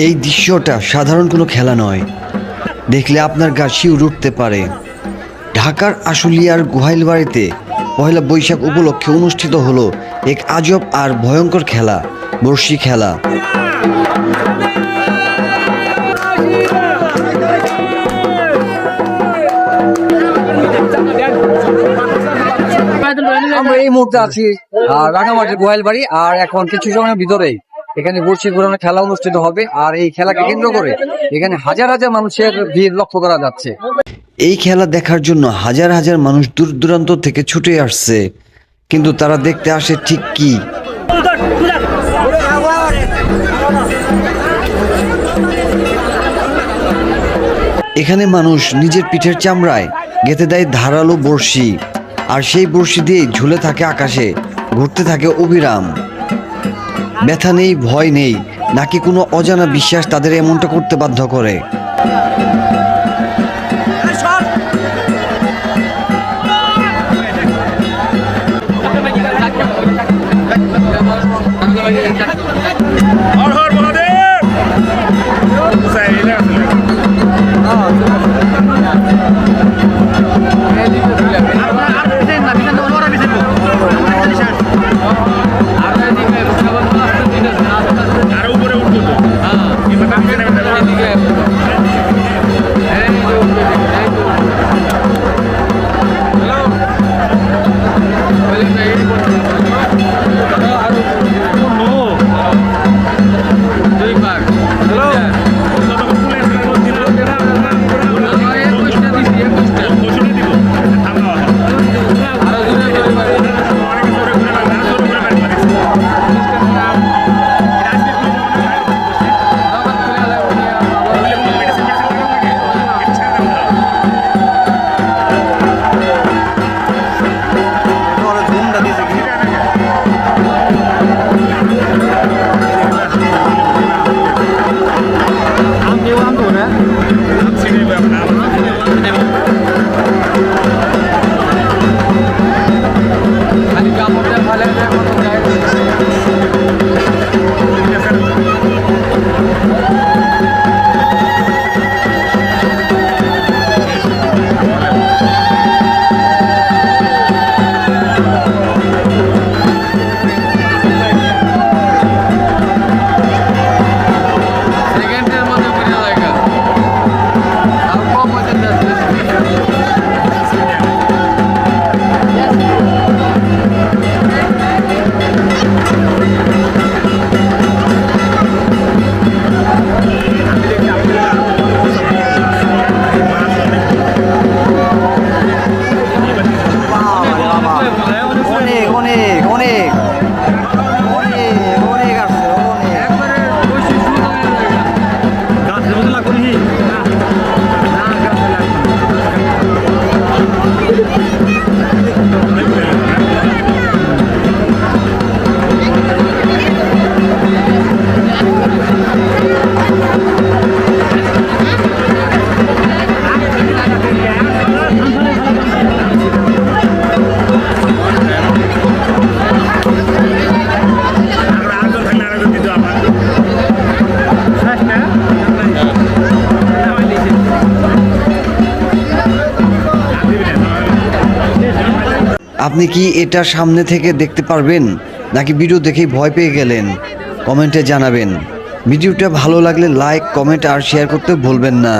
এই দৃশ্যটা সাধারণ কোনো খেলা নয়, দেখলে আপনার গা শিউরে উঠতে পারে। ঢাকার আশুলিয়ার গোহাইলবাড়িতে পহেলা বৈশাখ উপলক্ষে অনুষ্ঠিত হলো এক আজব আর ভয়ঙ্কর খেলা, বড়শি খেলা। আমরা এই মুহূর্তে আছি রাঙামাটির গোহাইলবাড়ি, আর এখন কিছু সময়ের ভিতরেই এখানে বড়শি ঘোরানোর খেলা অনুষ্ঠিত হবে। আর এই খেলাকে কেন্দ্র করে এখানে হাজার হাজার মানুষের ভিড় লক্ষ্য করা যাচ্ছে। এই খেলা দেখার জন্য হাজার হাজার মানুষ দূর দূরান্ত থেকে ছুটে আসছে, কিন্তু তারা দেখতে আসে ঠিক কি? এখানে মানুষ নিজের পিঠের চামড়ায় গেঁথে দেয় ধারালো বড়শি, আর সেই বড়শি দিয়ে ঝুলে থাকে আকাশে, ঘুরতে থাকে অবিরাম। ব্যথা নেই, ভয় নেই, নাকি কোনো অজানা বিশ্বাস তাদের এমনটা করতে বাধ্য করে? আপনি কি এটা সামনে থেকে দেখতে পারবেন, নাকি ভিডিও দেখেই ভয় পেয়ে গেলেন? কমেন্টে জানাবেন। ভিডিওটা ভালো লাগলে লাইক, কমেন্ট আর শেয়ার করতে ভুলবেন না।